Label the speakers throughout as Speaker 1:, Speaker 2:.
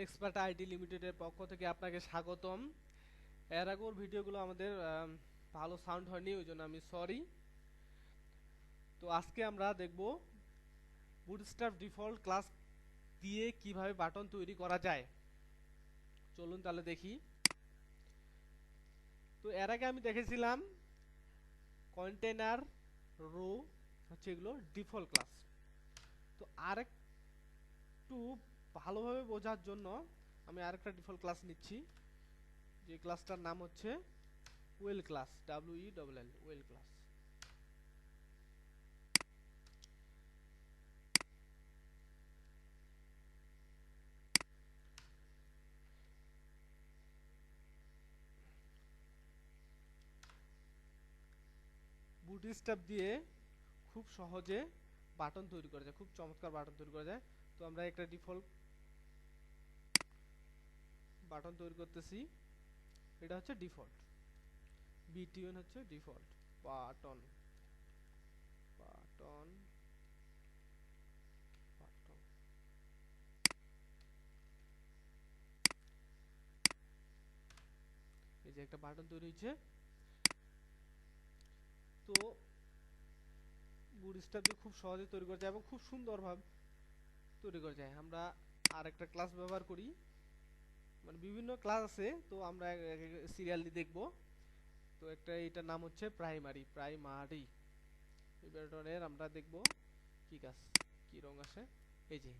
Speaker 1: Expert IT লিমিটেডের পক্ষ থেকে আপনাকে স্বাগতম। এর আগের ভিডিওগুলো আমাদের ভালো সাউন্ড হয়নি, ওই জন্য আমি সরি। তো আজকে আমরা দেখব বুটস্ট্র্যাপ ডিফল্ট ক্লাস দিয়ে কিভাবে বাটন তৈরি করা যায়। চলুন তাহলে দেখি। তো এর আগে আমি দেখেছিলাম কন্টেনার, রো হচ্ছে এগুলো ডিফল্ট ক্লাস। তো আরেকটু ভালোভাবে বোঝার জন্য আমি আরেকটা ডিফল্ট ক্লাস নিচ্ছি, যে ক্লাসটার নাম হচ্ছে well class, WELL well class. Bootstrap দিয়ে খুব সহজে বাটন তৈরি করা যায়, খুব চমৎকার বাটন তৈরি করা যায়। তো আমরা একটা ডিফল্ট বাটন তৈরি করতেছি, এটা হচ্ছে ডিফল্ট, BTN হচ্ছে ডিফল্ট বাটন। বাটন বাটন এই যে একটা বাটন তৈরি হয়েছে। তো বুটস্ট্র্যাপ দিয়ে খুব সহজে তৈরি করা যায় এবং খুব সুন্দরভাবে তৈরি করা যায়। আমরা আরেকটা ক্লাস ব্যবহার করি, মানে বিভিন্ন ক্লাস আছে, তো আমরা সিরিয়ালি দেখব। তো একটা এটার নাম হচ্ছে প্রাইমারি। এই বাটনের আমরা দেখব কি কাজ, কি রং আসে। এই যে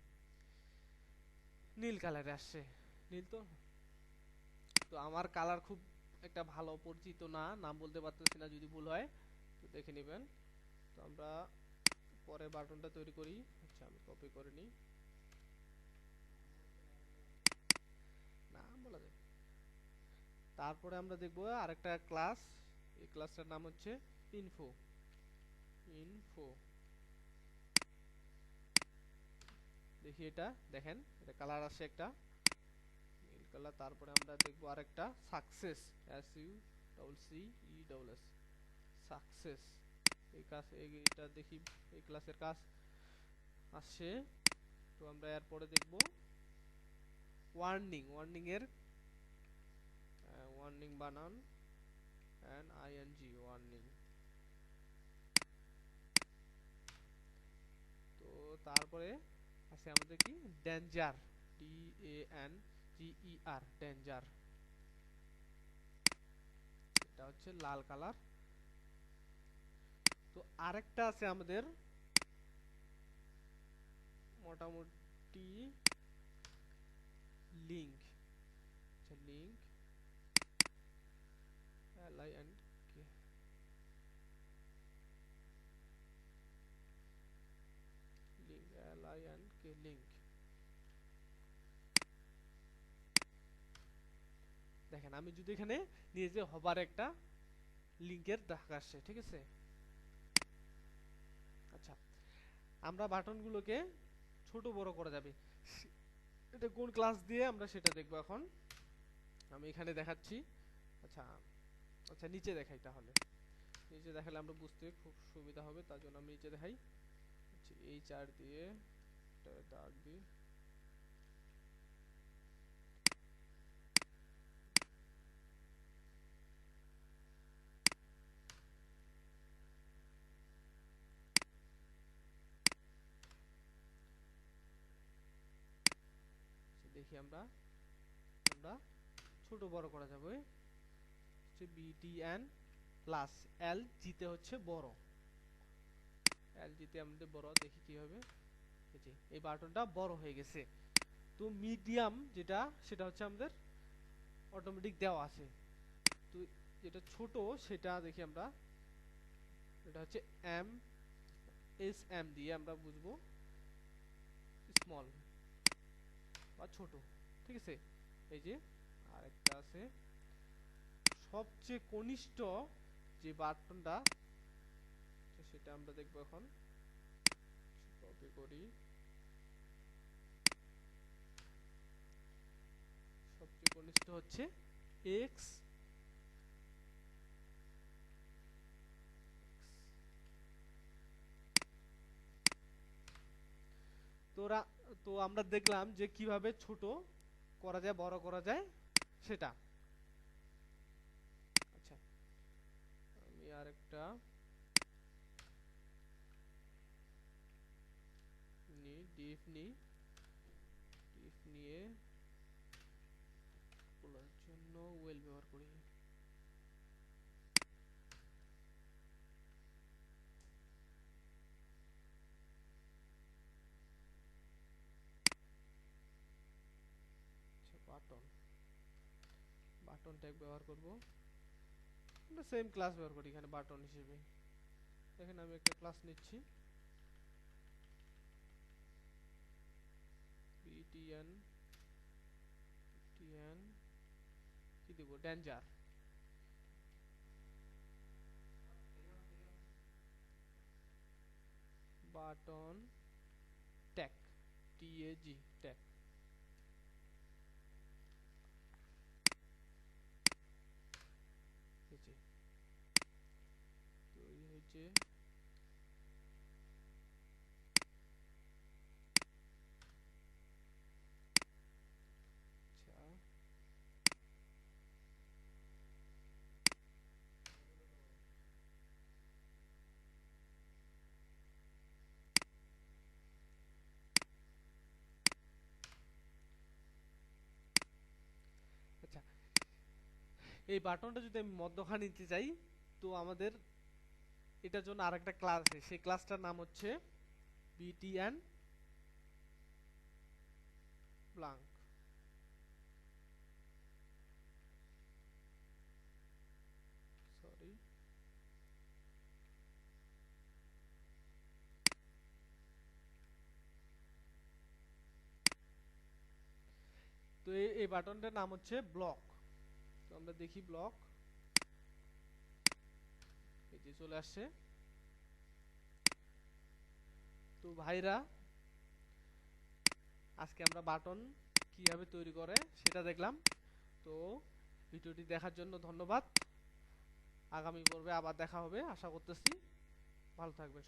Speaker 1: নীল কালারে আসছে, নীল। তো তো আমার কালার খুব একটা ভালো পরিচিত না, নাম বলতে পারতেছি না, যদি ভুল হয় তো দেখে নেবেন। তো আমরা পরে বাটনটা তৈরি করি। আচ্ছা, আমি কপি করে নিই, নাম বলা যায়। তারপরে আমরা দেখব আরেকটা ক্লাস, এই ক্লাসটার নাম হচ্ছে ইনফো। ইনফো দেখি, এটা দেখেন, এটা কালার আসে একটা নীল কালার। তারপরে আমরা দেখব আরেকটা সাকসেস, SUCCESS সাকসেস। এই কাজ, এইটা দেখি এই ক্লাসের কাজ আসছে। তো আমরা এরপরে দেখব ওয়ার্নিং। ওয়ার্নিং বানান ওয়ার্নিং। তো তারপরে আছে আমাদের কি ডেঞ্জার, ডেঞ্জার। এটা হচ্ছে লাল কালার। তো আরেকটা আছে আমাদের মোটামুটি link, link LINK, link link. দেখেন, আমি যদি এখানে নিজে হবার একটা লিংকের দেখা আসছে, ঠিক আছে। আচ্ছা, আমরা বাটনগুলোকে ছোট বড় করা যাবে, এটা কোন ক্লাস দিয়ে আমরা সেটা দেখবো এখন। আমি এখানে দেখাচ্ছি। আচ্ছা, আচ্ছা নিচে দেখাই তাহলে। নিচে দেখালে আমরা বুঝতে খুব সুবিধা হবে, তার জন্য আমি নিচে দেখাই। আচ্ছা, এই চার দিয়ে এটা দাগ দিই। আচ্ছা, দেখি আমরা আমরা ছোট বড় করা যাবে। হচ্ছে BTN প্লাস LG তে হচ্ছে বড়, LG তে আমাদের বড়। দেখি কি হবে। এই যে এই বাটনটা বড় হয়ে গেছে। তো মিডিয়াম যেটা, সেটা হচ্ছে আমাদের অটোমেটিক দেওয়া আছে। তো যেটা ছোট সেটা দেখি আমরা, এটা হচ্ছে MSM দিয়ে আমরা বুঝবো স্মল বা ছোট, ঠিক আছে। এই যে আরেকটা আছে সবচেয়ে কনিষ্ঠ যে বাটনটা, সেটা আমরা দেখবো এখন। কপি করি, সবচেয়ে কনিষ্ঠ হচ্ছে এক্স। তোরা তো আমরা দেখলাম যে কিভাবে ছোট করা যায়, বড় করা যায় সেটা। আচ্ছা, আমি আরেকটা ডিফ নিয়ে বলার জন্য ওয়েল ব্যবহার করি। আচ্ছা, বাটন ট্যাগ ব্যবহার করব। আমরা সেম ক্লাস ব্যবহার করি এখানে বাটন হিসেবে। এখানে আমি একটা ক্লাস নিচ্ছি, btn কি দিব, danger. Button tag, TAG tag. তৈরি হয়েছে। আচ্ছা, আচ্ছা, এই বাটনটা যদি আমি মধ্যখানে নিতে চাই, তো আমাদের এটার জন্য আরেকটা ক্লাস আছে, সেই ক্লাসটার নাম হচ্ছে btn blank। সরি, তো এই বাটনটার নাম হচ্ছে ব্লক। তো আমরা দেখি ব্লক, এই যে চলে আসছে। তো ভাইরা, আজকে আমরা বাটন কিভাবে তৈরি করে সেটা দেখলাম। তো ভিডিওটি দেখার জন্য ধন্যবাদ। আগামী পর্বে আবার দেখা হবে আশা করতেছি। ভালো থাকবেন।